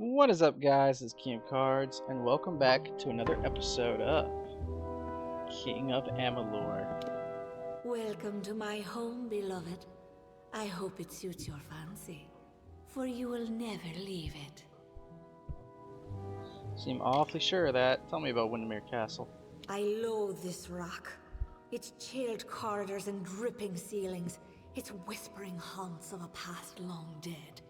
What is up, guys? It's King of Cards, and welcome back to another episode of King of Amalur. Welcome to my home, beloved. I hope it suits your fancy, for you will never leave it. Seem awfully sure of that. Tell me about Windermere Castle. I loathe this rock. Its chilled corridors and dripping ceilings, its whispering haunts of a past long dead.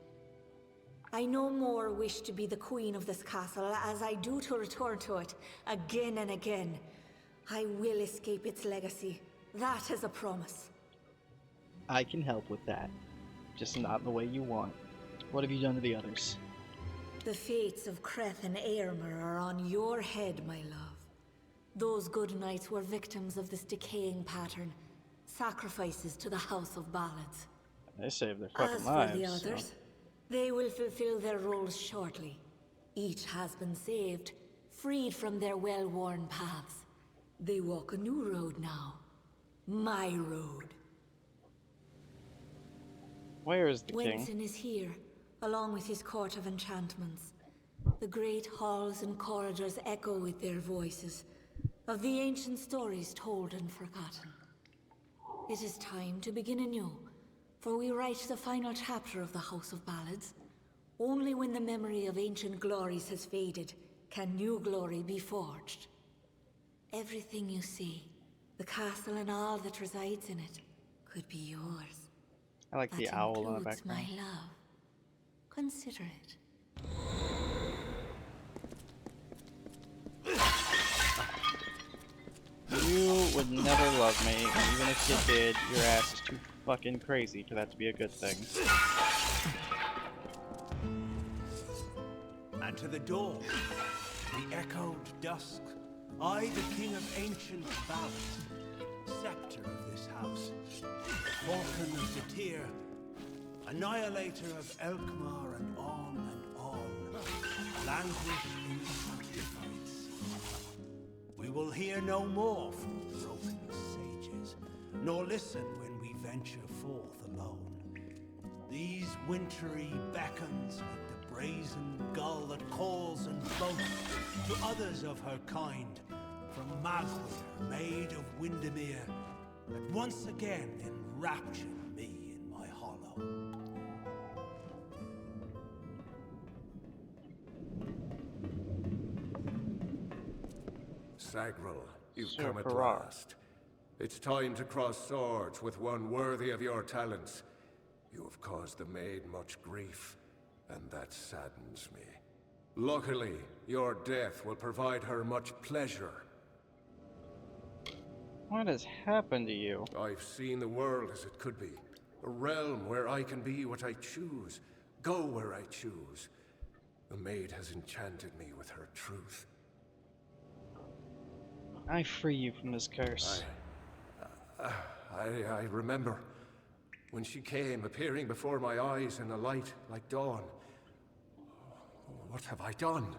I no more wish to be the queen of this castle as I do to return to it again and again. I will escape its legacy. That is a promise. I can help with that, just not the way you want. What have you done to the others? The fates of Kreth and Aermer are on your head, my love. Those good knights were victims of this decaying pattern, sacrifices to the House of Ballads. They saved their fucking As lives. for the others, they will fulfill their roles shortly. Each has been saved, freed from their well-worn paths. They walk a new road now. My road. Where is the king? Wenson is here, along with his court of enchantments. The great halls and corridors echo with their voices, of the ancient stories told and forgotten. It is time to begin anew, for we write the final chapter of the House of Ballads. Only when the memory of ancient glories has faded can new glory be forged. Everything you see, the castle and all that resides in it, could be yours. I like the That owl in the includes background. my love. Consider it. You would never love me, and even if you did, your ass is too fucking crazy for that to be a good thing. And to the dawn, the echoed dusk, I, the king of ancient ballads, scepter of this house, falcon of the Tyr, annihilator of Elkmar, and on, languish in sacrifice. We will hear no more from broken sages, nor listen when we venture forth alone. These wintry beckons like the brazen gull that calls and boasts to others of her kind, from Magwir, maid of Windermere, that once again enraptured me in my hollow. Sagril, you've Sir come at Farrar. last. It's time to cross swords with one worthy of your talents. You have caused the maid much grief, and that saddens me. Luckily, your death will provide her much pleasure. What has happened to you? I've seen the world as it could be. A realm where I can be what I choose, go where I choose. The maid has enchanted me with her truth. I free you from this curse. I remember when she came, appearing before my eyes in a light like dawn. What have I done?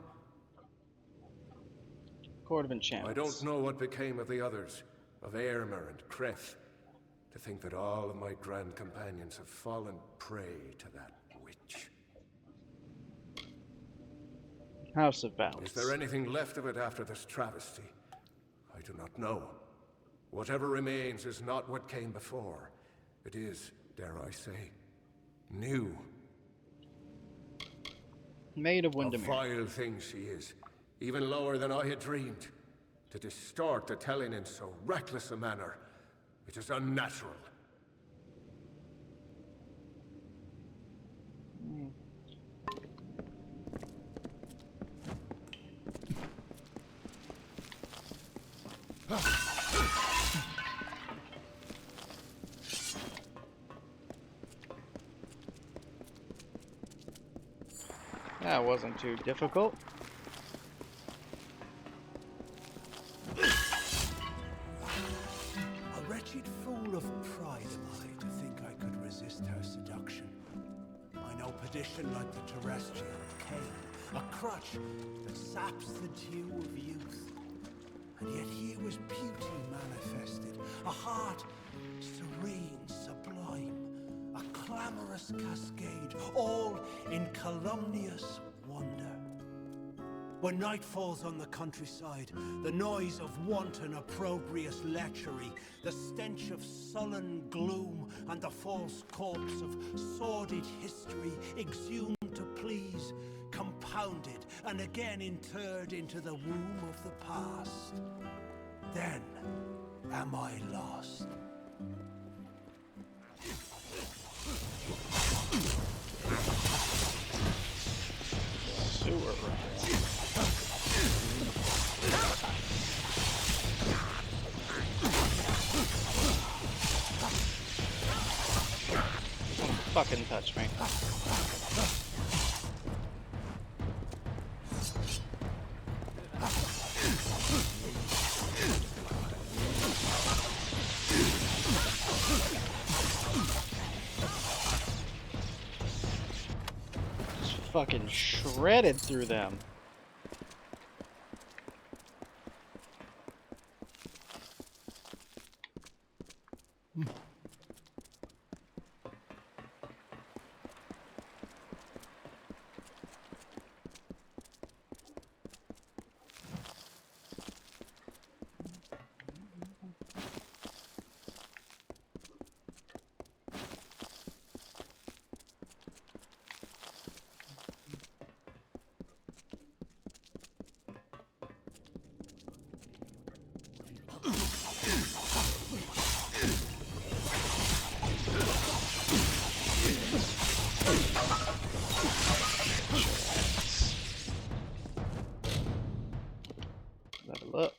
Court of Enchantments. I don't know what became of the others, of Aermer and Kreth. To think that all of my grand companions have fallen prey to that witch. House of Ballads. Is there anything left of it after this travesty? I do not know. Whatever remains is not what came before. It is, dare I say, new. Maid of A Windermere. vile thing she is, even lower than I had dreamed. To distort the telling in so reckless a manner, it is unnatural. That wasn't too difficult. A wretched fool of pride am I to think I could resist her seduction. I know perdition like the terrestrial cane, a crutch that saps the dew of youth. And yet here was beauty manifested, a heart serene, sublime, a clamorous cascade, all in calumnious wonder. When night falls on the countryside, the noise of wanton opprobrious lechery, the stench of sullen gloom, and the false corpse of sordid history exhumed to please, compounded and again interred into the womb of the past. Then am I lost. Sewer rat. Don't fucking touch me. Just fucking shredded through them. Level up.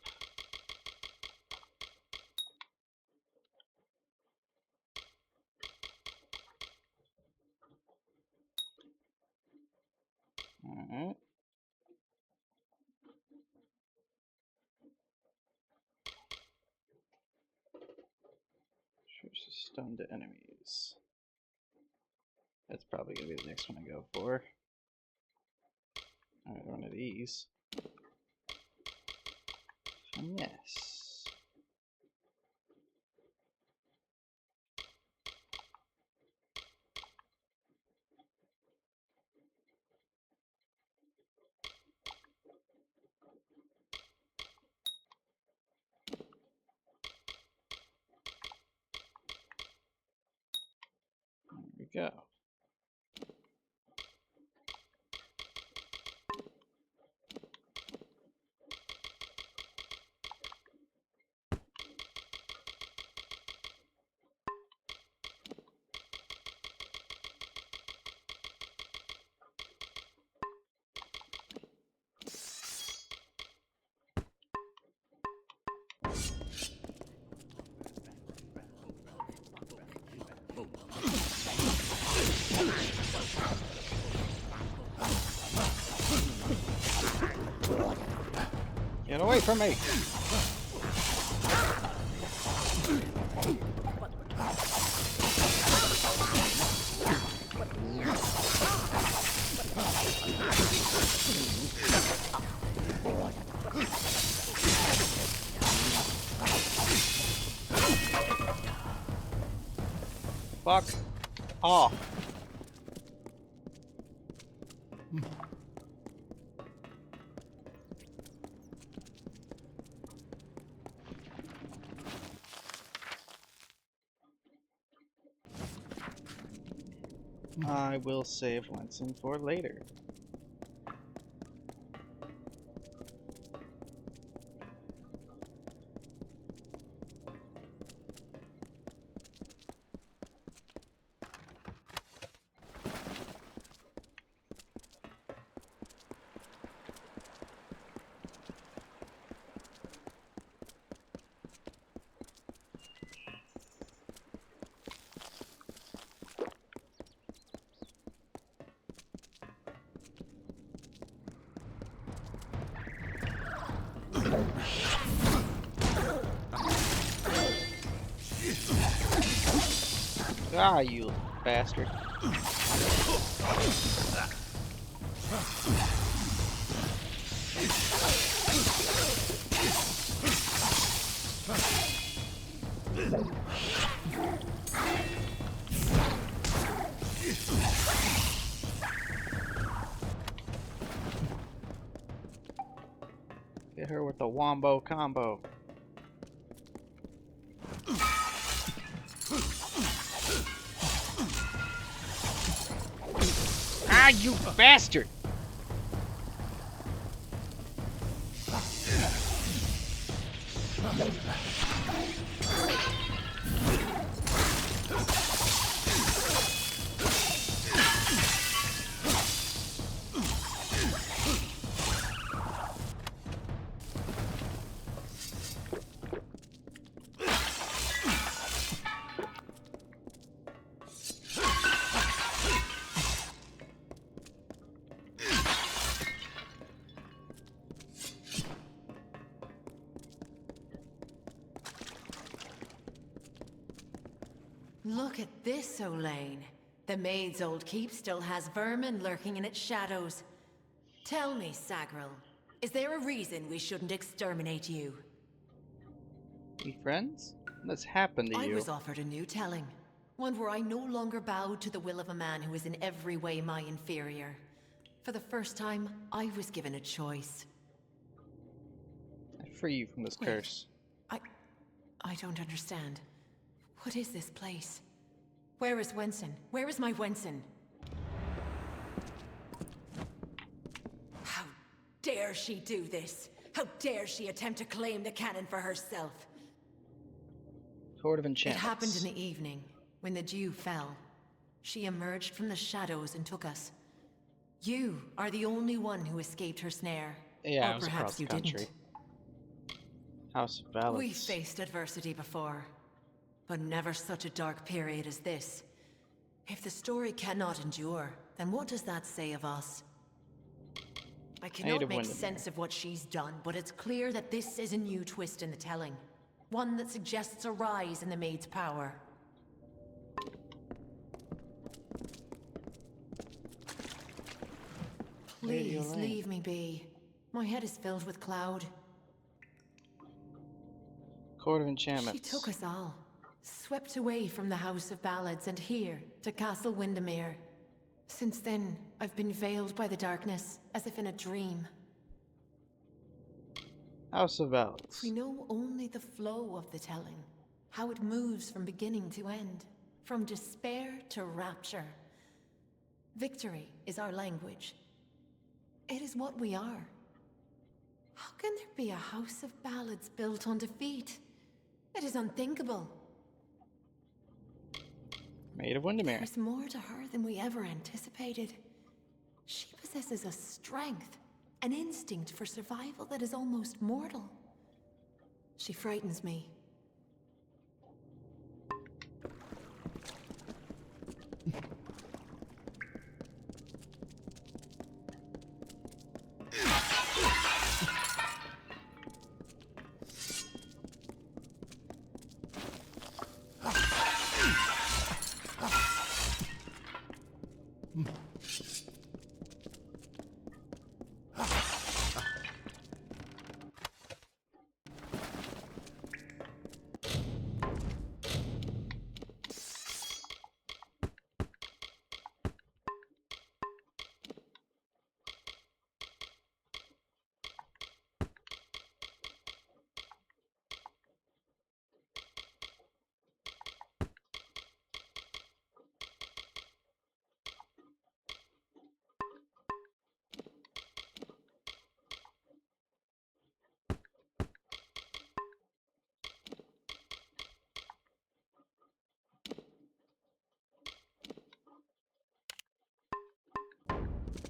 Alright. Shoots stunned enemies. That's probably gonna be the next one I go for. Alright, one of these. Finesse. There we go. Get away from me! Fuck off. I will save Lenson for later. Ah, you bastard. Hit her with the wombo combo. Ah, you bastard! Look at this, Olaine. The maid's old keep still has vermin lurking in its shadows. Tell me, Sagril, is there a reason we shouldn't exterminate you? We friends? What's happened to I you? was offered a new telling. One where I no longer bowed to the will of a man who was in every way my inferior. For the first time, I was given a choice. I free you from this Wait. curse. I don't understand. What is this place? Where is Wenson? Where is my Wenson? How dare she do this? How dare she attempt to claim the cannon for herself? Court of It Enchantments. happened in the evening, when the dew fell. She emerged from the shadows and took us. You are the only one who escaped her snare. Yeah, or I was perhaps across the you country. didn't. House of Balance. We faced adversity before, but never such a dark period as this. If the story cannot endure, then what does that say of us? I cannot Native make Windermere. sense of what she's done, but it's clear that this is a new twist in the telling. One that suggests a rise in the maid's power. Lady Please Elaine. leave me be. My head is filled with cloud. Court of Enchantments. She took us all, swept away from the House of Ballads and here to Castle Windermere. Since then, I've been veiled by the darkness, as if in a dream. House of Balance. We know only the flow of the telling, how it moves from beginning to end, from despair to rapture. Victory is our language. It is what we are. How can there be a House of Ballads built on defeat? It is unthinkable. Maid of Windermere. There's more to her than we ever anticipated. She possesses a strength, an instinct for survival that is almost mortal. She frightens me.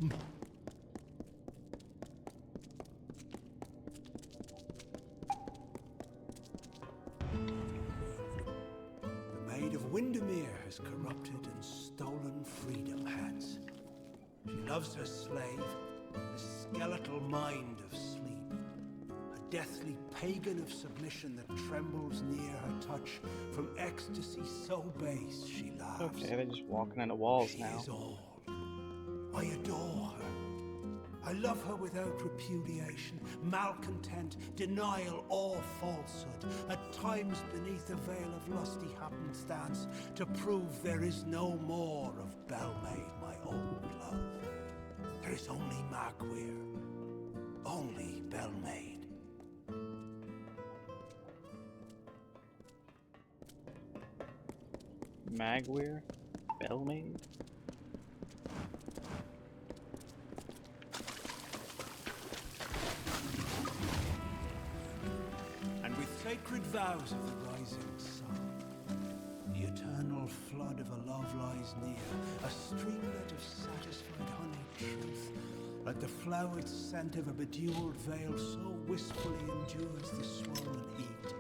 The Maid of Windermere has corrupted and stolen freedom, Hans. She loves her slave, the skeletal mind of sleep. A deathly pagan of submission that trembles near her touch. From ecstasy so base she laughs. Okay, they're just walking into walls She now. is all. I adore her. I love her without repudiation, malcontent, denial, or falsehood. At times beneath a veil of lusty happenstance, to prove there is no more of Belmaid, my old love. There is only Magweir, only Belmaid. Magweir? Bellmaid? And with sacred vows of the rising sun, the eternal flood of a love lies near, a streamlet of satisfied honey truth, like the flowered scent of a bedewed veil, so wistfully endures the swollen heat,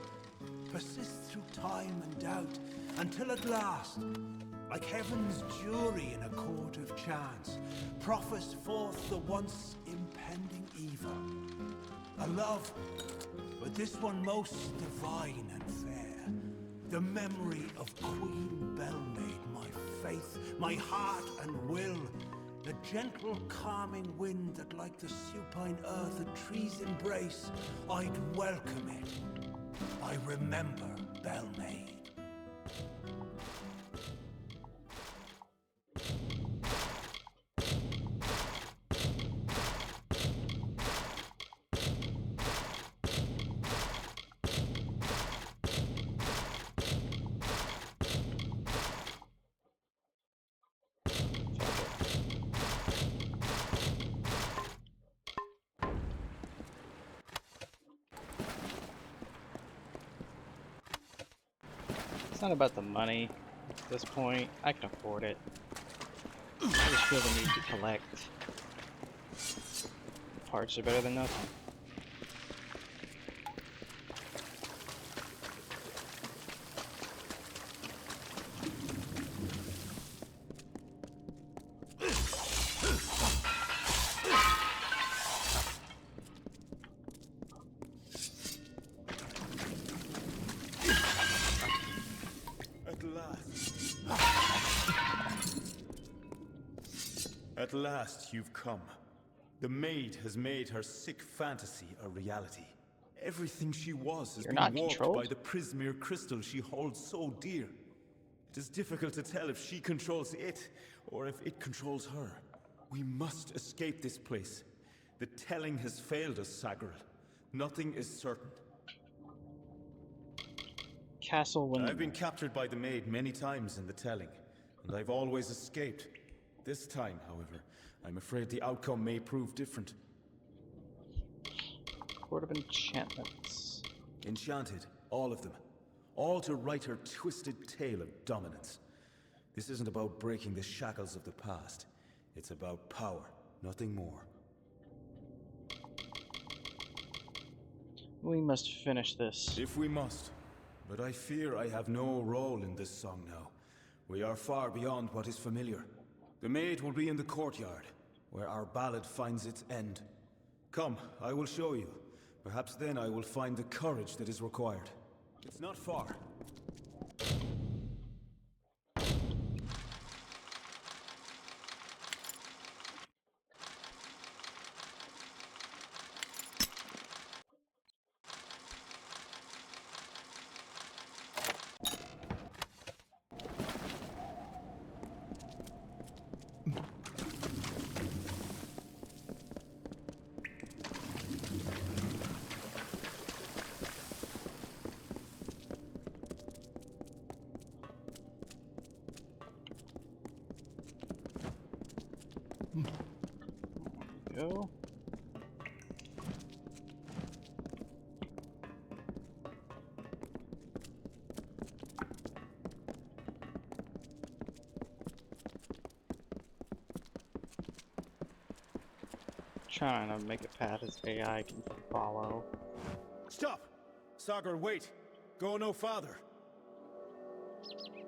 persists through time and doubt, until at last, like heaven's jury in a court of chance, proffers forth the once impending evil. A love, but this one most divine and fair. The memory of Queen Bellmaid, my faith, my heart and will. The gentle calming wind that like the supine earth a tree's embrace, I'd welcome it. I remember Bellmaid. It's not about the money at this point. I can afford it. I just feel the need to collect. Parts are better than nothing. At last you've come. The maid has made her sick fantasy a reality. Everything she was has You're been not warped controlled? by the Prismere crystal she holds so dear. It is difficult to tell if she controls it, or if it controls her. We must escape this place. The telling has failed us, Sagaril. Nothing is certain. Castle Windermere. I've been captured by the maid many times in the telling, and I've always escaped. This time, however, I'm afraid the outcome may prove different. Court of Enchantments. Enchanted, all of them. All to write her twisted tale of dominance. This isn't about breaking the shackles of the past. It's about power, nothing more. We must finish this. If we must. But I fear I have no role in this song now. We are far beyond what is familiar. The maid will be in the courtyard, where our ballad finds its end. Come, I will show you. Perhaps then I will find the courage that is required. It's not far. Go. Trying to make a path as AI can follow. Stop! Sagar, wait! Go no farther!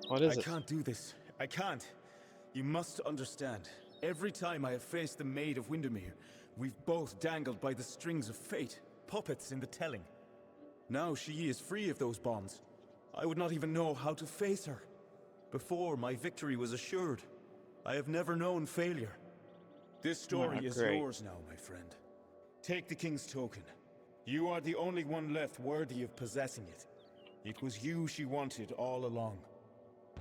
What is I it? can't do this. I can't. You must understand. Every time I have faced the Maid of Windermere, we've both dangled by the strings of fate, puppets in the telling. Now she is free of those bonds. I would not even know how to face her. Before, my victory was assured. I have never known failure. This story is great. yours now, my friend. Take the King's token. You are the only one left worthy of possessing it. It was you she wanted all along.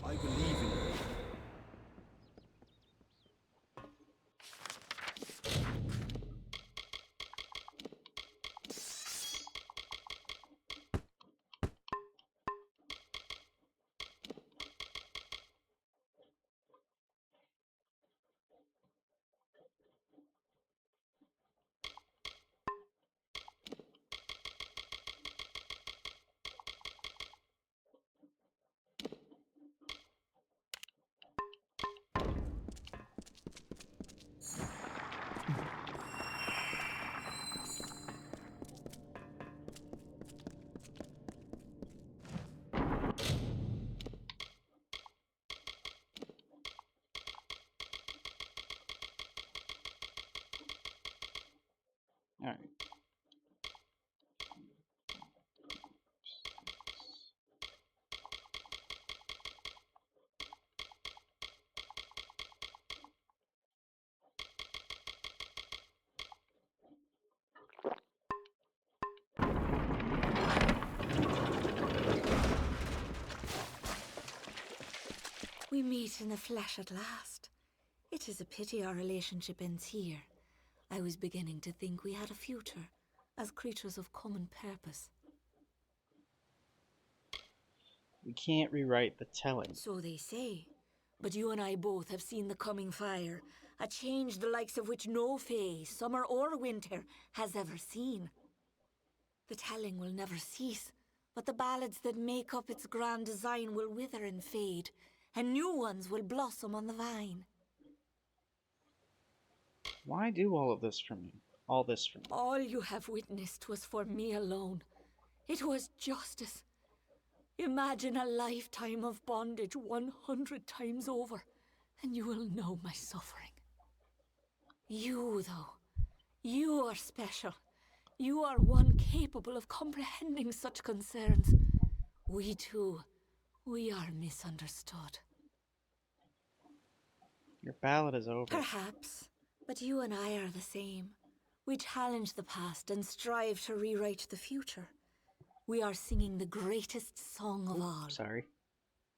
I believe in you. Alright. We meet in the flesh at last. It is a pity our relationship ends here. I was beginning to think we had a future, as creatures of common purpose. We can't rewrite the telling. So they say. But you and I both have seen the coming fire, a change the likes of which no fae, summer or winter, has ever seen. The telling will never cease, but the ballads that make up its grand design will wither and fade, and new ones will blossom on the vine. Why do all this for me? All this for me? All you have witnessed was for me alone. It was justice. Imagine a lifetime of bondage 100 times over, and you will know my suffering. You, though, you are special. You are one capable of comprehending such concerns. We too, we are misunderstood. Your ballad is over. Perhaps, but you and I are the same. We challenge the past and strive to rewrite the future. We are singing the greatest song of all. Sorry.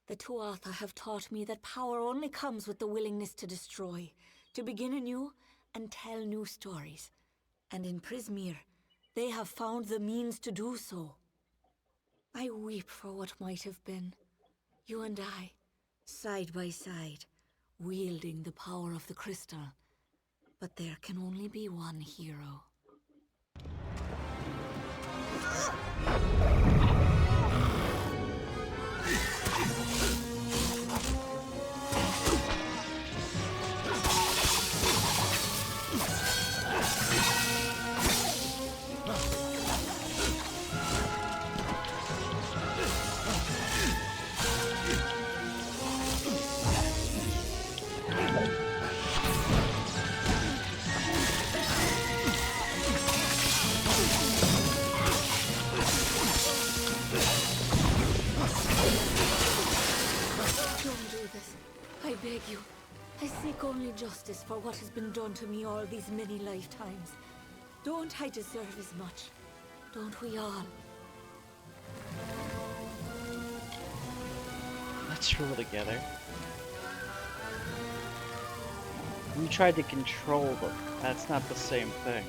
The Tuatha have taught me that power only comes with the willingness to destroy, to begin anew and tell new stories. And in Prismeer, they have found the means to do so. I weep for what might have been. You and I, side by side, wielding the power of the crystal. But there can only be one hero. I beg you. I seek only justice for what has been done to me all these many lifetimes. Don't I deserve as much? Don't we all? Let's rule together. We tried to control them. That's not the same thing.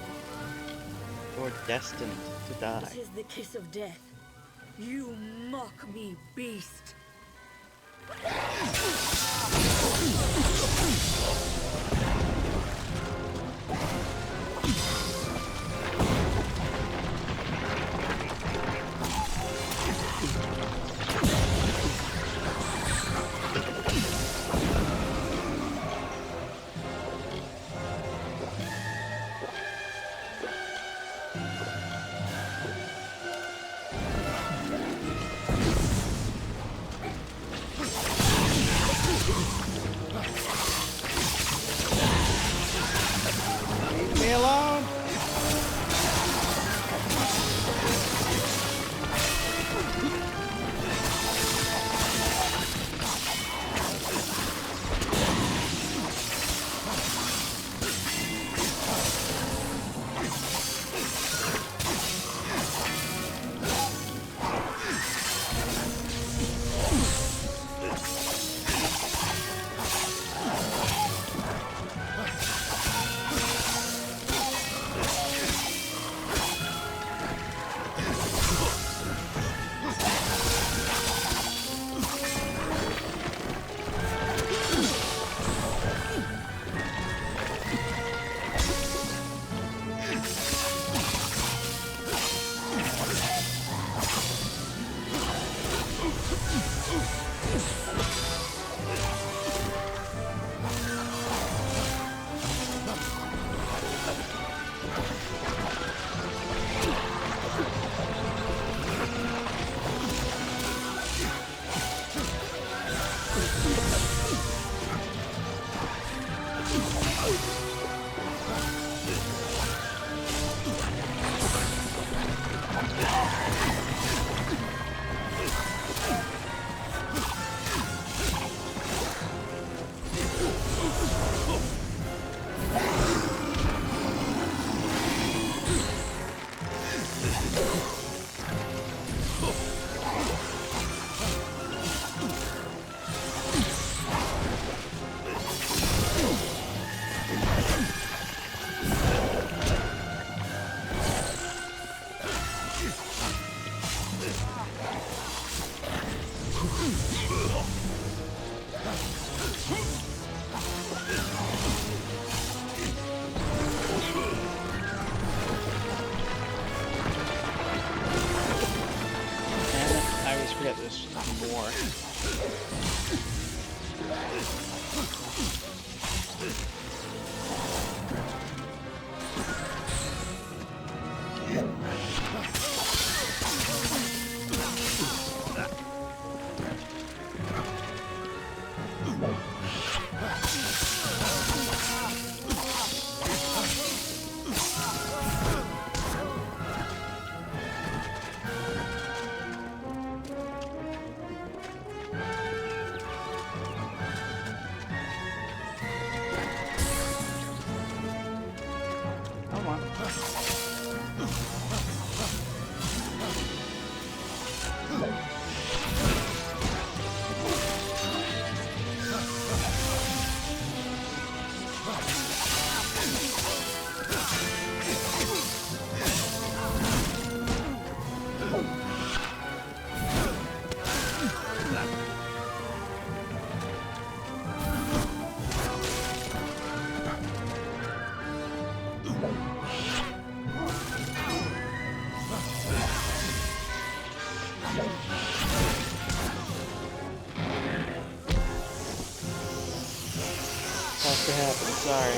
You're destined to die. It is the kiss of death. You mock me, beast. happened. Sorry.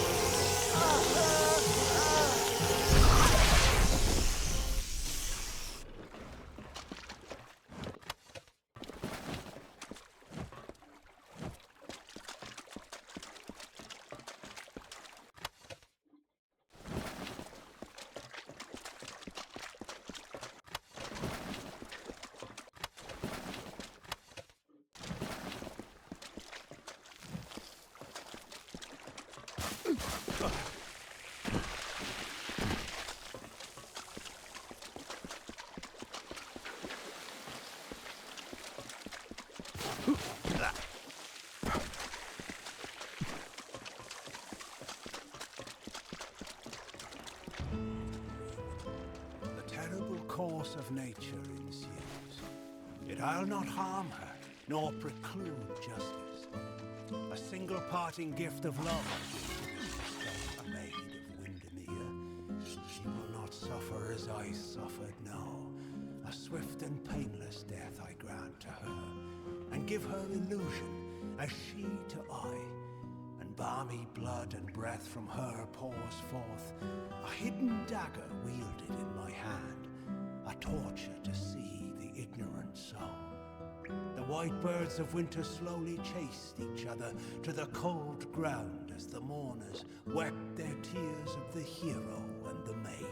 The terrible course of nature ensues. Yet I'll not harm her, nor preclude justice. A single parting gift of love I give to this a maid of Windermere. She will not suffer as I suffered, no. A swift and painless death I grant to her, and give her illusion as she to I. And balmy blood and breath from her pours forth, a hidden dagger wielded in my hand, a torture to see the ignorant soul. The white birds of winter slowly chased each other to the cold ground as the mourners wept their tears of the hero and the maid.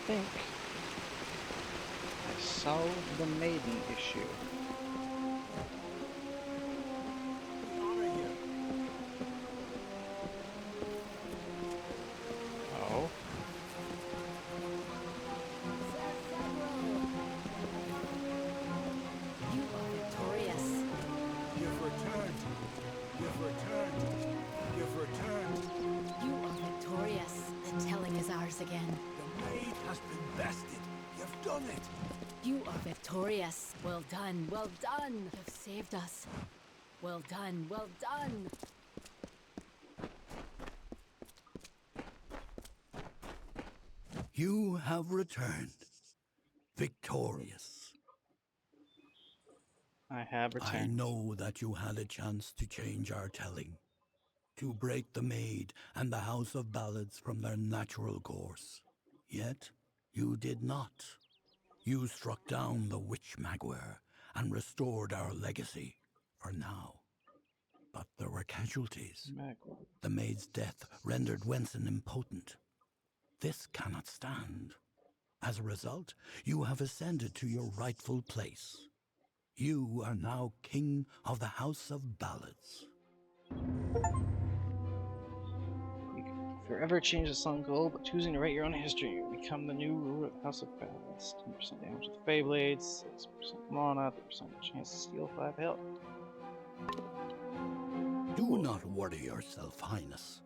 I think I solved the maiden issue. Oh. You are victorious. You've returned. You've returned. You've returned. You are victorious. The telling is ours again. The maid has been bested. You've done it. You are victorious. Well done, well done. You have saved us. Well done, well done. You have returned, victorious. I have returned. I know that you had a chance to change our telling, to break the Maid and the House of Ballads from their natural course. Yet, you did not. You struck down the Witch Magware and restored our legacy, for now. But there were casualties. The Maid's death rendered Wenson impotent. This cannot stand. As a result, you have ascended to your rightful place. You are now King of the House of Ballads. You can forever change the song goal, but choosing to write your own history, you become the new ruler of the House of Ballads. 10% damage with Beyblades, 6% mana, 3% chance to steal 5 health. Do not worry yourself, Highness.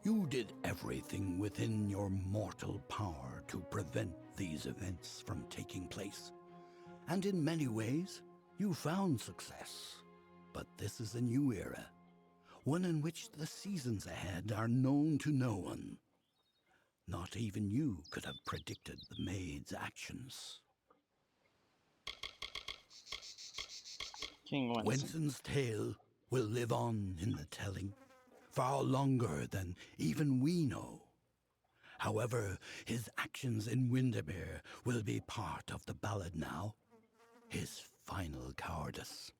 You did everything within your mortal power to prevent these events from taking place. And in many ways, you found success. But this is a new era, one in which the seasons ahead are known to no one. Not even you could have predicted the Maid's actions. King Wenson. Winston's tale will live on in the telling, far longer than even we know. However, his actions in Windermere will be part of the ballad now. His final cowardice.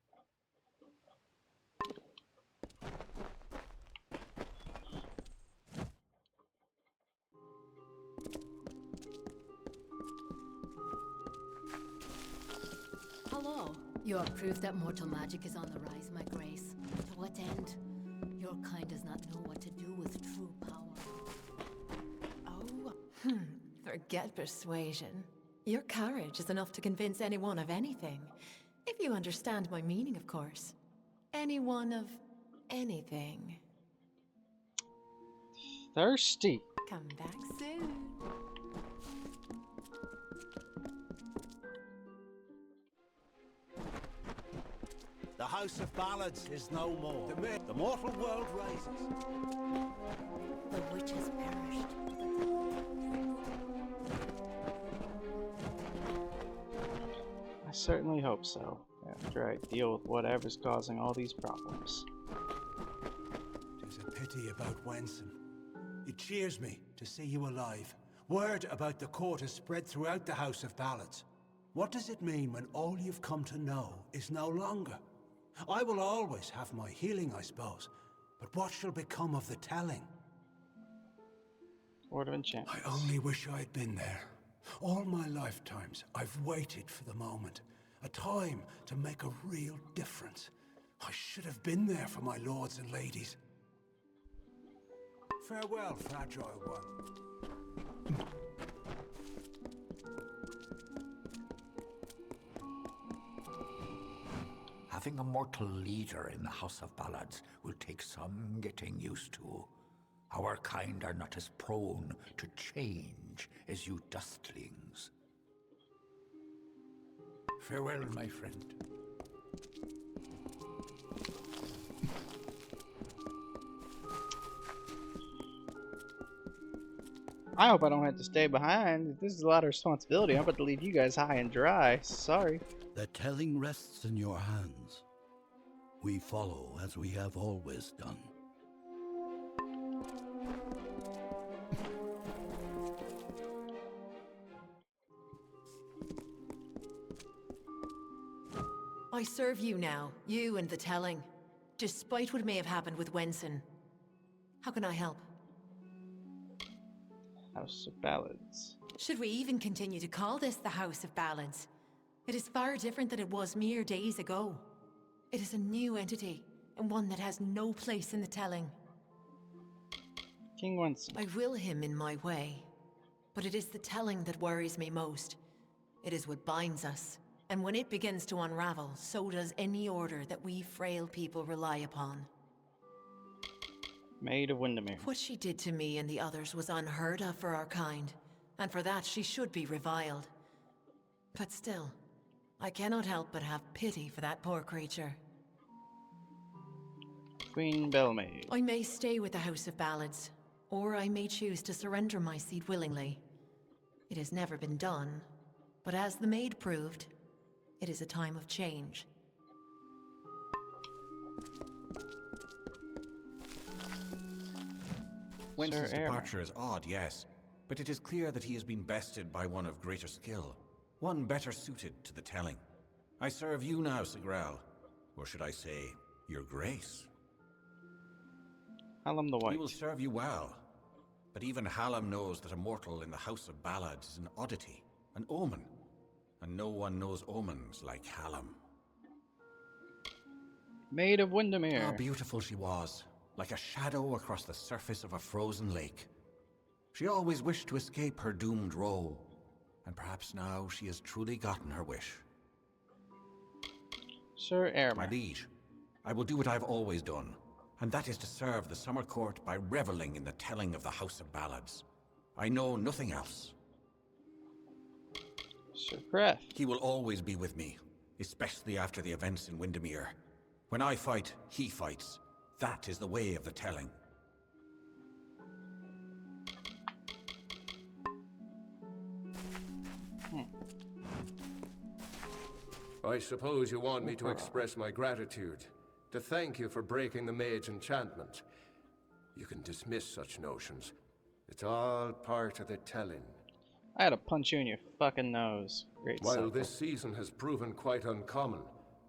Hello. You have proof that mortal magic is on the rise, my grace. To what end? Your kind does not know what to do with true power. Oh, forget persuasion. Your courage is enough to convince anyone of anything. If you understand my meaning, of course. Anyone of anything. Thirsty. Come back soon. The House of Ballads is no more. The mortal world rises. The witch has perished. I certainly hope so, after I deal with whatever's causing all these problems. There's a pity about Wenson. It cheers me to see you alive. Word about the court has spread throughout the House of Ballads. What does it mean when all you've come to know is no longer? I will always have my healing, I suppose. But what shall become of the telling? Word of Enchantment. I only wish I'd been there. All my lifetimes, I've waited for the moment. A time to make a real difference. I should have been there for my lords and ladies. Farewell, fragile one. Having a mortal leader in the House of Ballads will take some getting used to. Our kind are not as prone to change as you dustlings. Farewell, my friend. I hope I don't have to stay behind. This is a lot of responsibility. I'm about to leave you guys high and dry. Sorry. The telling rests in your hands. We follow as we have always done. I serve you now, you and the telling. Despite what may have happened with Wenson. How can I help? House of Ballads. Should we even continue to call this the House of Ballads? It is far different than it was mere days ago. It is a new entity, and one that has no place in the telling. King Wenson. I will him in my way, but it is the telling that worries me most. It is what binds us, and when it begins to unravel, so does any order that we frail people rely upon. Maid of Windermere. What she did to me and the others was unheard of for our kind, and for that she should be reviled. But still, I cannot help but have pity for that poor creature. Queen Bellmaid. I may stay with the House of Ballads, or I may choose to surrender my seat willingly. It has never been done, but as the maid proved, it is a time of change. Wenson's Sir departure is odd, yes, but it is clear that he has been bested by one of greater skill, one better suited to the telling. I serve you now, Sigrel, or should I say, your grace. Hallam the White. We will serve you well, but even Hallam knows that a mortal in the House of Ballads is an oddity, an omen, and no one knows omens like Hallam. Maid of Windermere. How beautiful she was, like a shadow across the surface of a frozen lake. She always wished to escape her doomed role, and perhaps now she has truly gotten her wish. Sir Airmer. My liege, I will do what I've always done, and that is to serve the summer court by reveling in the telling of the House of Ballads. I know nothing else. Sir Creth. He will always be with me, especially after the events in Windermere. When I fight, he fights. That is the way of the telling. I suppose you want me to express my gratitude, to thank you for breaking the maid's enchantment. You can dismiss such notions. It's all part of the telling. I had to punch you in your fucking nose. Great While cycle. this season has proven quite uncommon,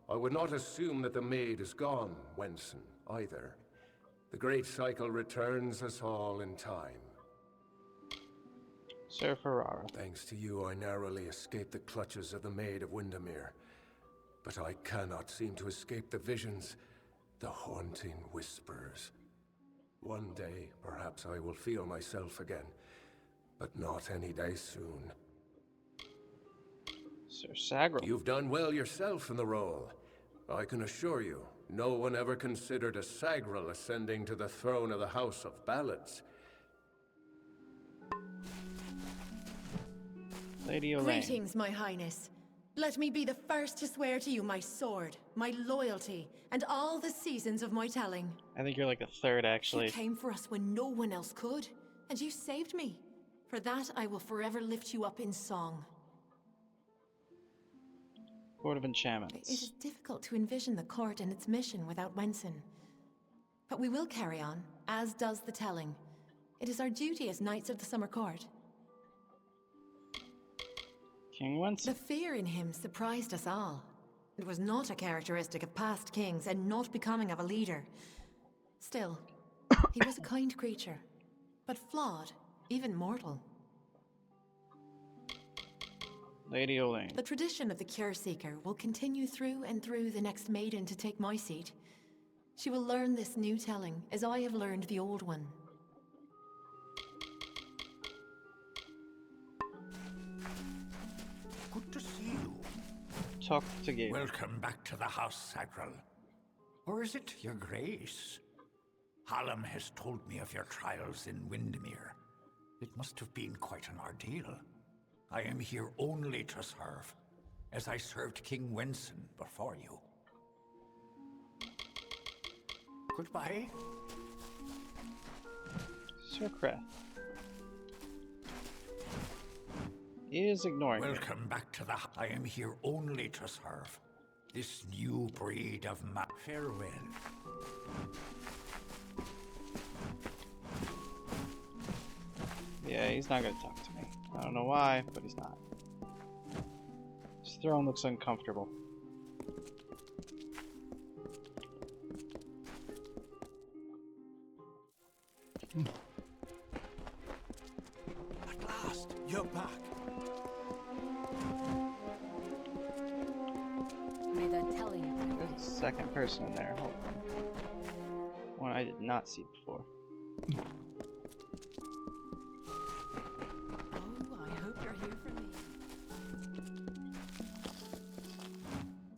I would not assume that the maid is gone, Wenson, either. The great cycle returns us all in time. Sir Ferrara. Thanks to you, I narrowly escaped the clutches of the Maid of Windermere. But I cannot seem to escape the visions, the haunting whispers. One day, perhaps I will feel myself again, but not any day soon. Sir Sagril. You've done well yourself in the role. I can assure you, no one ever considered a Sagril ascending to the throne of the House of Ballads. Lady Elaine. Greetings, my highness. Let me be the first to swear to you my sword, my loyalty, and all the seasons of my telling. I think you're like a third, actually. You came for us when no one else could, and you saved me. For that, I will forever lift you up in song. Court of It Enchantments. is difficult to envision the court and its mission without Wenson. But we will carry on, as does the telling. It is our duty as Knights of the Summer Court. King Wenson. The fear in him surprised us all. It was not a characteristic of past kings and not becoming of a leader. Still, he was a kind creature, but flawed, even mortal. Lady Elaine. The tradition of the Cure Seeker will continue through and through the next maiden to take my seat. She will learn this new telling, as I have learned the old one. Good to see you. Talk to Gabe. Welcome back to the house, Sagril. Or is it your grace? Hallam has told me of your trials in Windermere. It must have been quite an ordeal. I am here only to serve, as I served King Wenson before you. Goodbye. Sir Creth. He is ignoring me. Welcome back to the... I am here only to serve. This new breed of farewell. Yeah, he's not gonna talk to me. I don't know why, but he's not. His throne looks uncomfortable. At last, you're back. May the telling. There's a second person in there. Hold on. One I did not see before. Oh, I hope you're here for me.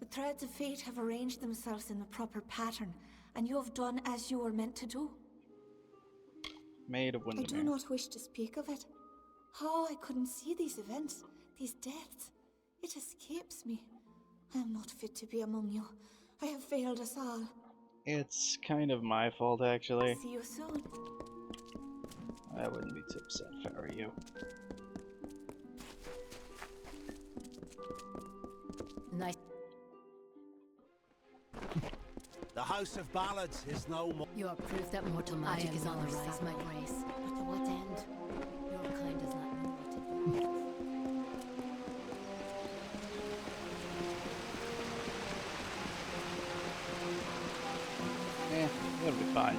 The threads of fate have arranged themselves in the proper pattern, and you have done as you were meant to do. Maid of I do Windermere. not wish to speak of it. How I couldn't see these events, these deaths. It escapes me. I am not fit to be among you. I have failed us all. It's kind of my fault, actually. See you soon. I wouldn't be too upset if I were you. Nice. The House of Ballads is no more. You are proof that mortal magic is on the rise, my grace. But to what end? Your kind does not know what to do. It'll be fine.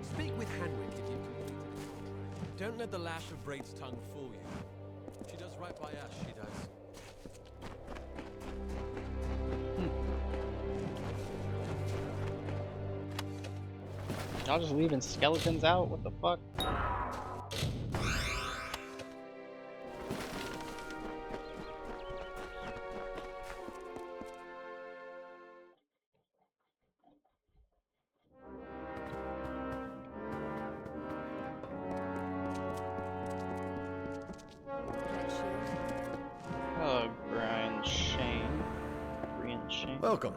Speak with Hanwick if you've completed it. Don't let the lash of Braid's tongue fool you. She does right by us, she does. Y'all just leaving skeletons out? What the fuck? Hello, Brian Shane. Brian Shane. Welcome.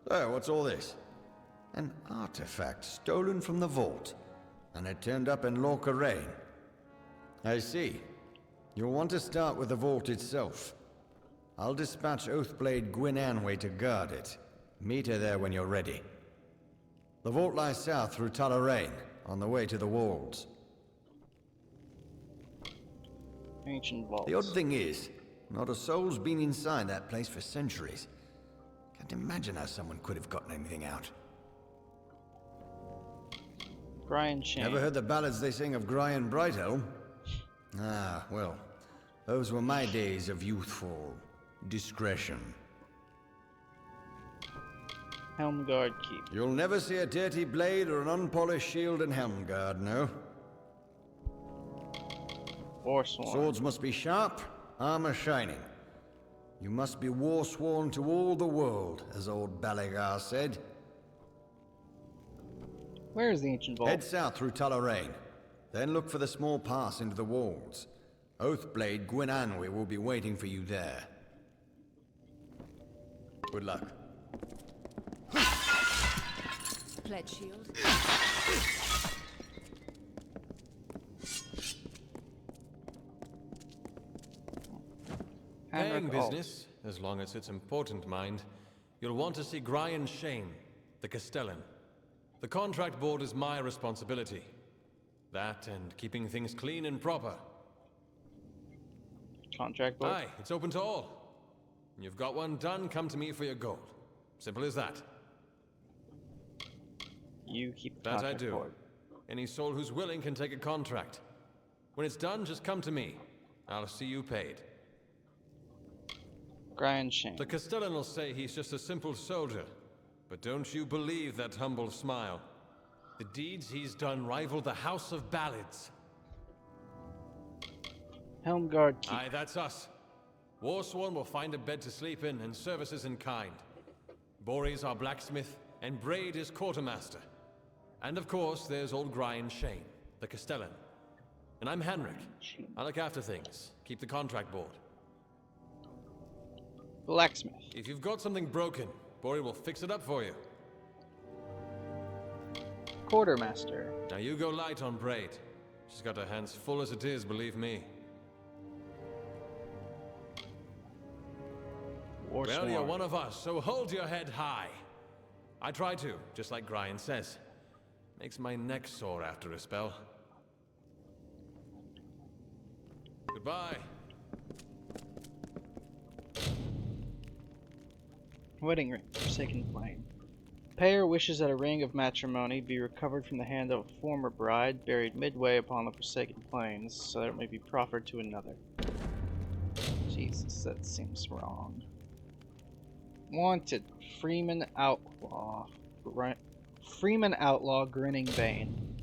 So, what's all this? An artifact stolen from the vault, and it turned up in Lorca-Rain. I see. You'll want to start with the vault itself. I'll dispatch Oathblade Gwyn Anway to guard it. Meet her there when you're ready. The vault lies south through Tulla-Rain, on the way to the walls. Ancient vaults. The odd thing is, not a soul's been inside that place for centuries. Can't imagine how someone could have gotten anything out. Brian Shane. Never heard the ballads they sing of Grian Brighthelm? Ah, well, those were my days of youthful discretion. Helmguard Keep. You'll never see a dirty blade or an unpolished shield in Helmguard, no? Forsworn. Swords must be sharp, armor shining. You must be war-sworn to all the world, as old Balagar said. Where is the ancient vault? Head south through Tulla-Rain. Then look for the small pass into the walls. Oathblade Gwyn Anway will be waiting for you there. Good luck. Pledge shield. Paying business, as long as it's important, mind. You'll want to see Grian Shane, the Castellan. The contract board is my responsibility. That and keeping things clean and proper. Contract board? Aye, it's open to all. When you've got one done, come to me for your gold. Simple as that. You keep the That I contract do. board. Any soul who's willing can take a contract. When it's done, just come to me. I'll see you paid. Brian Shane. The Castellan will say he's just a simple soldier. But don't you believe that humble smile. The deeds he's done rival the House of Ballads. Helmguard Keep. Aye, that's us. Warsworn will find a bed to sleep in and services in kind. Bore's our blacksmith, and Braid is quartermaster. And of course, there's old Grian Shane, the Castellan. And I'm Henrik. I look after things, keep the contract board. Blacksmith. If you've got something broken, Bore will fix it up for you. Quartermaster. Now you go light on Braid. She's got her hands full as it is, believe me. Well, you're one of us, so hold your head high. I try to, just like Grian says. Makes my neck sore after a spell. Goodbye. Wedding ring. Forsaken Flame. Payer wishes that a ring of matrimony be recovered from the hand of a former bride buried midway upon the Forsaken Plains, so that it may be proffered to another. Jesus, that seems wrong. Wanted. Freeman Outlaw. Freeman Outlaw Grinning Vein.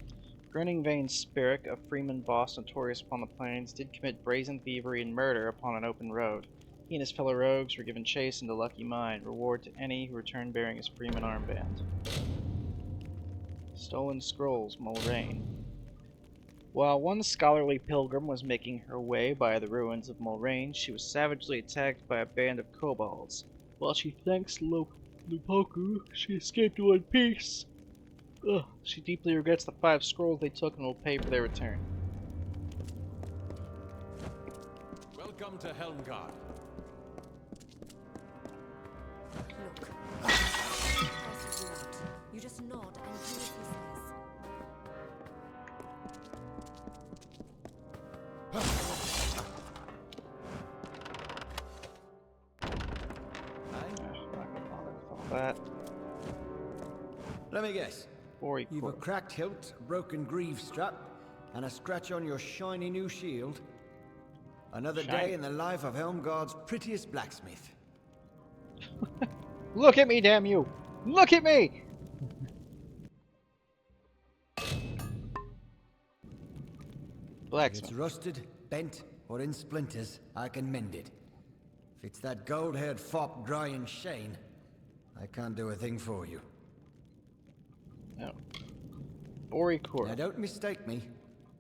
Grinning Vein Spirit, a freeman boss notorious upon the plains, did commit brazen thievery and murder upon an open road. He and his fellow rogues were given chase into Lucky Mine, reward to any who returned bearing his freeman armband. Stolen Scrolls, Mulrain. While one scholarly pilgrim was making her way by the ruins of Mulrain, she was savagely attacked by a band of kobolds. While she thanks Lupoku, she escaped in one piece. Ugh, she deeply regrets the 5 scrolls they took and will pay for their return. Welcome to Helmguard. Look. You just nod and do as he says. That. Let me guess. Bori You've a Kor. cracked hilt, a broken greave strap, and a scratch on your shiny new shield. Another Shiny. day in the life of Helmgard's prettiest blacksmith. Look at me, damn you! Look at me! If Blacksmith. it's rusted, bent, or in splinters, I can mend it. If it's that gold-haired fop Brian Shane, I can't do a thing for you. No. Bori Kor. Now don't mistake me.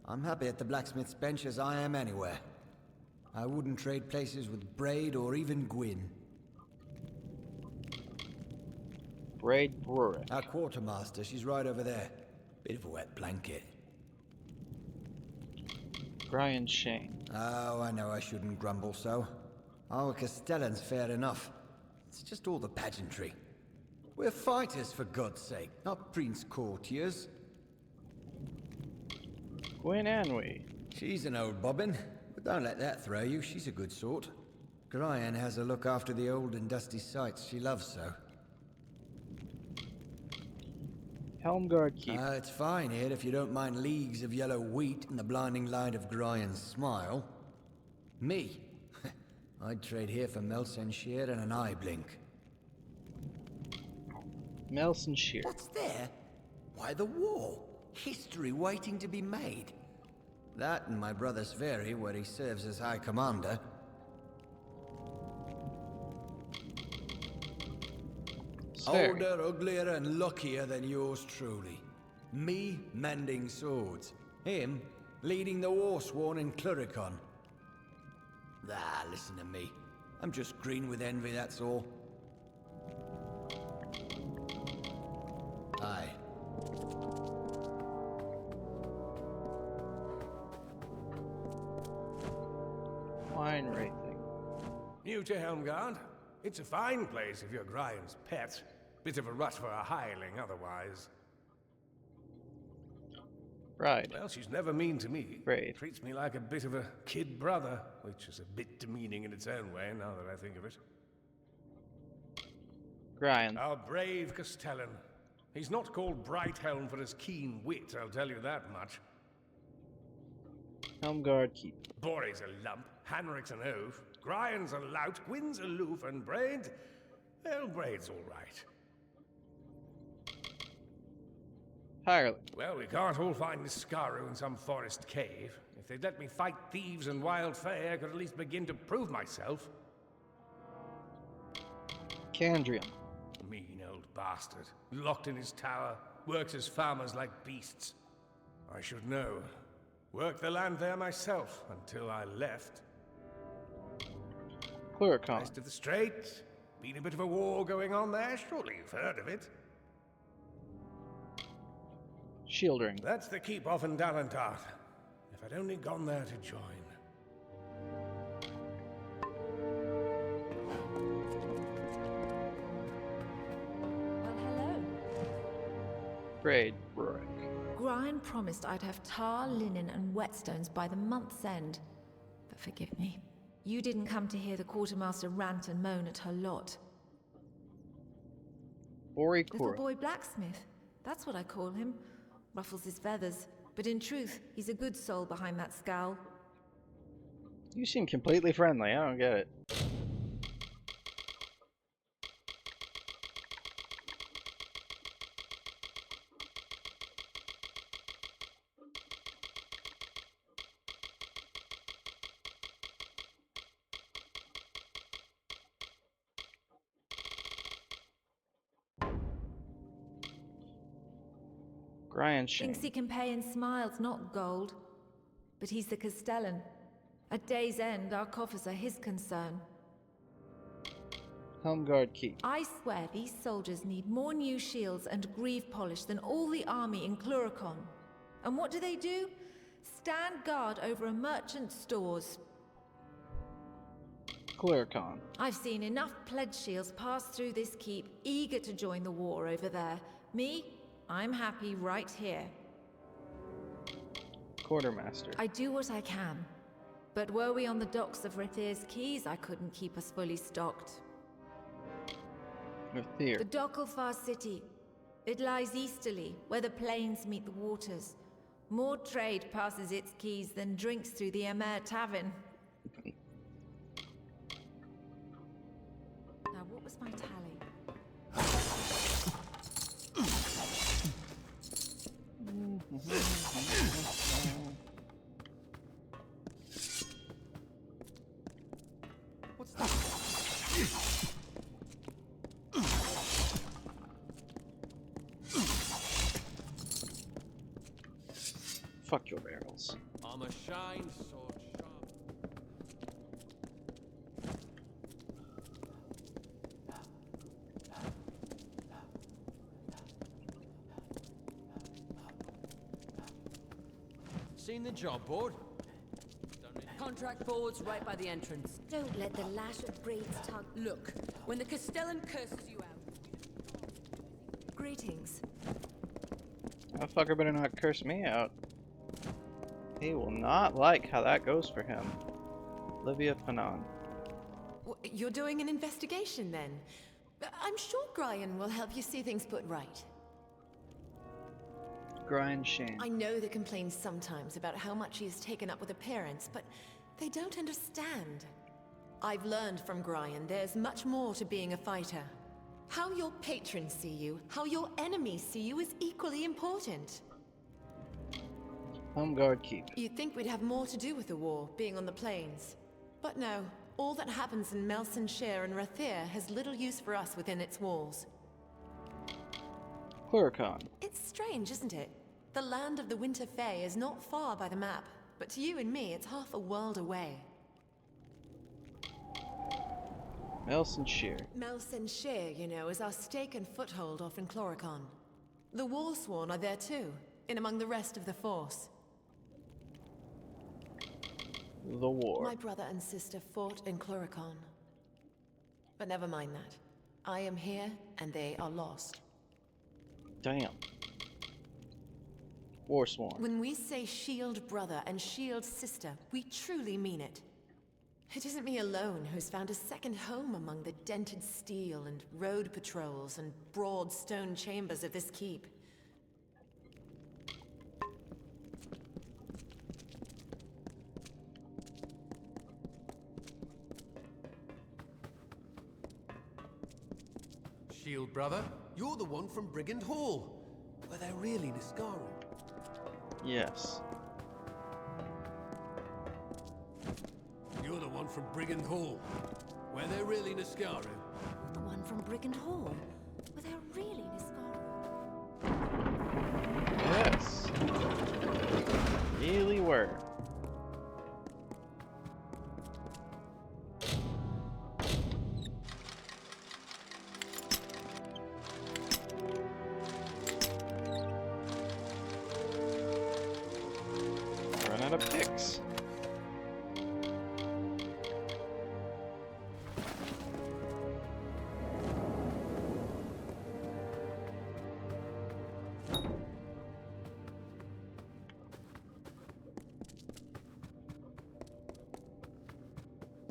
I'm happy at the blacksmith's bench as I am anywhere. I wouldn't trade places with Braid or even Gwyn. Braid Brewer. Our quartermaster, she's right over there. Bit of a wet blanket. Brian Shane. Oh, I know I shouldn't grumble so. Our Castellan's fair enough. It's just all the pageantry. We're fighters, for God's sake, not prince courtiers. Gwyn Anwi. She's an old bobbin, but don't let that throw you. She's a good sort. Brian has her look after the old and dusty sites she loves so. Helmgard Keep. It's fine here if you don't mind leagues of yellow wheat and the blinding light of Gryan's smile. Me? I'd trade here for Melsenshire and an eye blink. Melsenshire. What's there? Why, the wall. History waiting to be made. That and my brother Sverri, where he serves as High Commander. Sverri. Older, uglier, and luckier than yours truly. Me mending swords. Him leading the warsworn in Cluricon. Ah, listen to me. I'm just green with envy, that's all. Aye. Wine Wraithing. New to Helmgard? It's a fine place if you're Gryan's pet. Bit of a rut for a hireling otherwise. Bride. Well, she's never mean to me. Braid. Treats me like a bit of a kid brother, which is a bit demeaning in its own way now that I think of it. Gryan. Our brave Castellan. He's not called Brighthelm for his keen wit, I'll tell you that much. Helmgard Keep. Bori's a lump, Hanric's an oaf, Gryan's a lout, Gwyn's aloof, and Braid... Well, Braid's all right. Hireling. Well, we can't all find this Scaru in some forest cave. If they'd let me fight thieves and wild fae, I could at least begin to prove myself. Candrian. Mean old bastard. Locked in his tower, works his farmers like beasts. I should know. Worked the land there myself until I left. Cluricon. West of the Strait. Been a bit of a war going on there. Surely you've heard of it. Shieldring. That's the keep off in Dalentart. If I'd only gone there to join. Well, hello. Braid Brewer. Gryan promised I'd have tar, linen, and whetstones by the month's end. But forgive me. You didn't come to hear the quartermaster rant and moan at her lot. Bori Little Kor. boy blacksmith. That's what I call him. Ruffles his feathers. But in truth, he's a good soul behind that scowl. You seem completely friendly. I don't get it. Gryan Shane. Thinks he can pay in smiles, not gold. But he's the Castellan. At day's end, our coffers are his concern. Helmgard Keep. I swear these soldiers need more new shields and greave polish than all the army in Cluricon. And what do? Stand guard over a merchant's stores. Cluricon. I've seen enough pledge shields pass through this keep, eager to join the war over there. Me, I'm happy right here. Quartermaster. I do what I can. But were we on the docks of Rathir's Keys, I couldn't keep us fully stocked. Rathir. The Docklefar city. It lies easterly, where the plains meet the waters. More trade passes its quays than drinks through the Amer Tavern. Now, what was my tally? What's that? Fuck your barrels. Armor shines, sword sharp. Seen the job board? Contract boards right by the entrance. Don't let the lash of braids tug. Look, when the Castellan curses you out... Greetings. That fucker better not curse me out. He will not like how that goes for him. Livia Fanon. You're doing an investigation, then? I'm sure Brian will help you see things put right. Grind Shane. I know they complain sometimes about how much he is taken up with appearance, but they don't understand. I've learned from Brian there's much more to being a fighter. How your patrons see you, how your enemies see you is equally important. Home guard keep. You'd think we'd have more to do with the war, being on the plains. But no, all that happens in Melsenshire and Rathir has little use for us within its walls. Cluricon. It's strange, isn't it? The land of the Winter Fae is not far by the map, but to you and me, it's half a world away. Melsenshire. Melsenshire, you know, is our stake and foothold off in Cluricon. The Warsworn are there too, in among the rest of the force. The war. My brother and sister fought in Cluricon. But never mind that. I am here, and they are lost. Damn. Warsworn. When we say shield brother and shield sister, we truly mean it. It isn't me alone who's found a second home among the dented steel and road patrols and broad stone chambers of this keep. Shield brother, you're the one from Brigand Hall. Were they really Niskaru? Yes. You're the one from Brigand Hall. Were they really Niskaru? The one from Brigand Hall. Were they really Niskaru? Yes. Really were. Run out of picks.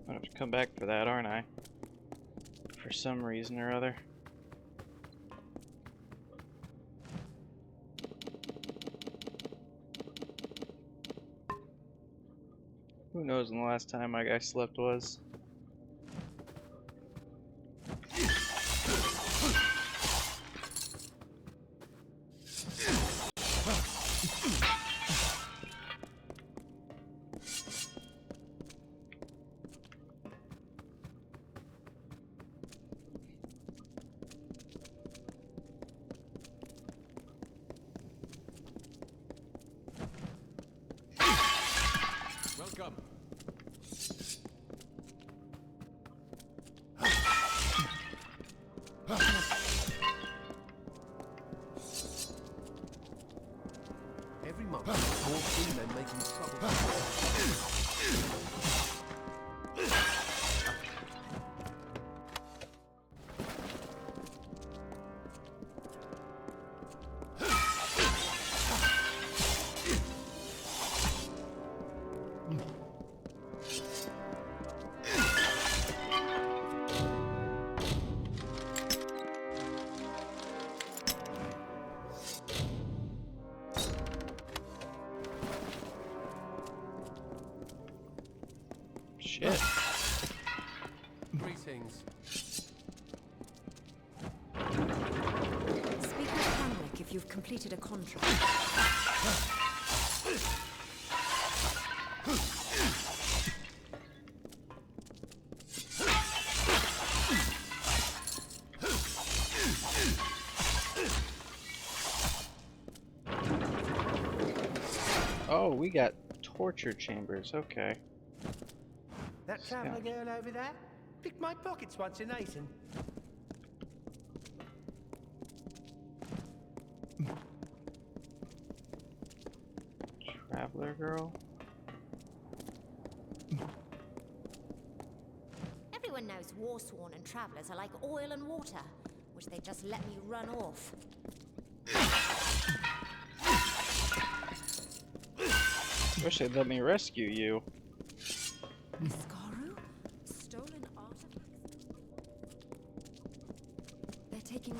I have to come back for that, aren't I? For some reason or other. Who knows when the last time my guy slept was? Welcome. Every month, more free men making trouble. Shit. Greetings. Speak with Hamlet if you've completed a contract. Oh, we got torture chambers. Okay. That traveller girl over there? Picked my pockets once in Aten. Traveler girl. Everyone knows Warsworn and travelers are like oil and water. Wish they'd just let me run off. Wish they'd let me rescue you. Niskaru? Stolen artifacts? They're taking...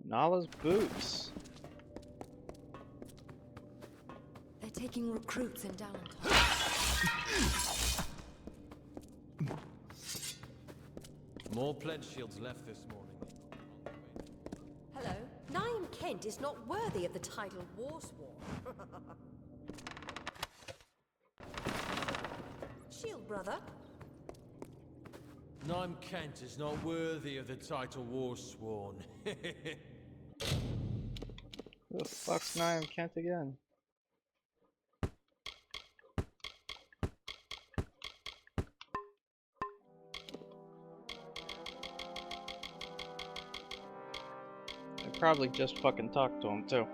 Nala's boots. They're taking recruits in Dalantar. More pledge shields left this morning. Hello. Niam Kent is not worthy of the title Warsworn. Shield brother. Naim Kent is not worthy of the title Warsworn. Who the fuck's Niam Kent again? I probably just fucking talked to him too.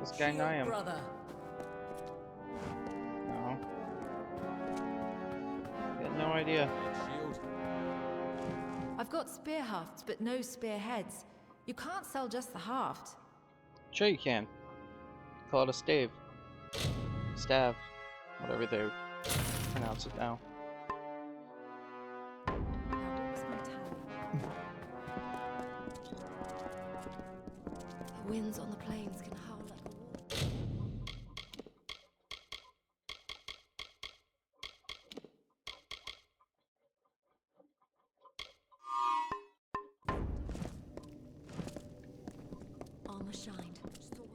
This guy Niam. Brother. No. Got no idea. I've got spear hafts, but no spear heads. You can't sell just the haft. Sure you can. Call it a stave. Stav. Whatever they pronounce it now. The winds on the plains can howl like a wolf. Armor shined. Sword shone.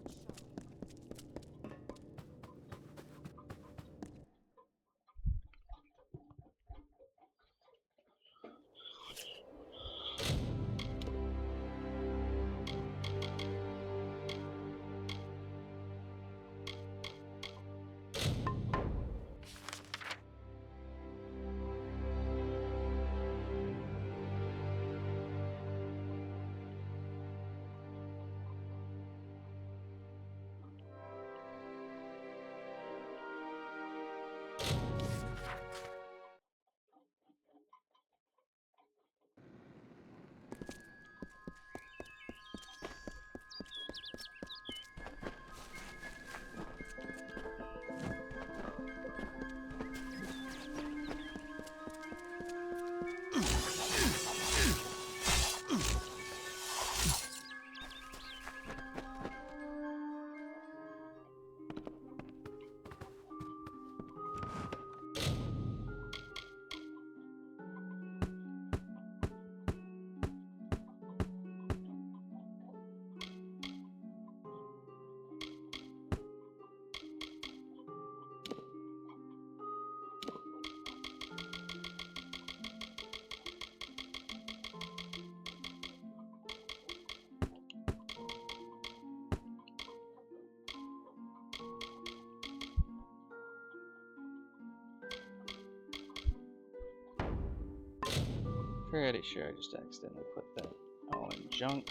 Pretty sure I just accidentally put that all in junk.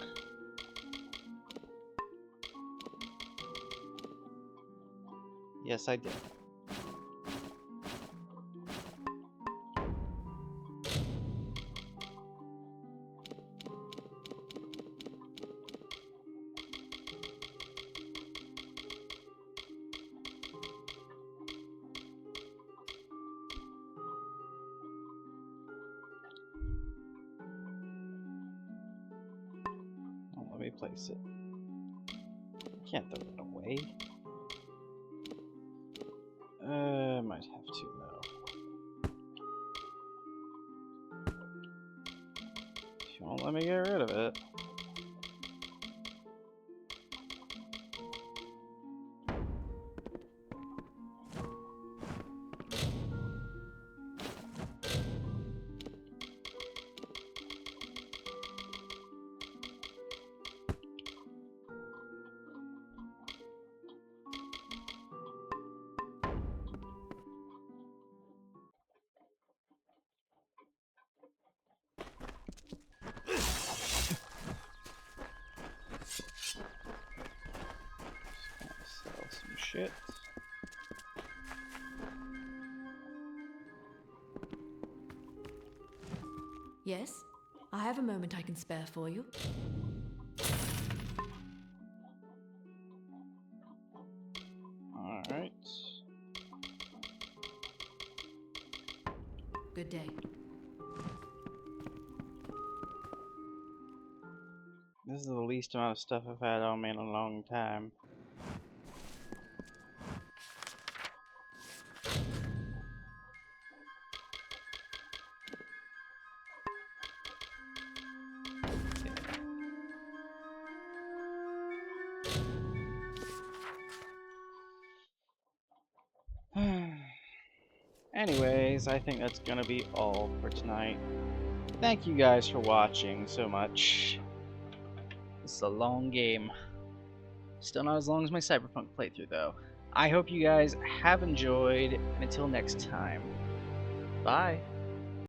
Yes, I did. Oh, let me place it. I can't throw that away. Might have to though. If you won't let me get rid of it. Sell some shit. Yes? I have a moment I can spare for you. Alright. Good day. This is the least amount of stuff I've had on me in a long time. Anyways, I think that's gonna be all for tonight. Thank you guys for watching so much. This is a long game. Still not as long as my Cyberpunk playthrough, though. I hope you guys have enjoyed, and until next time, bye.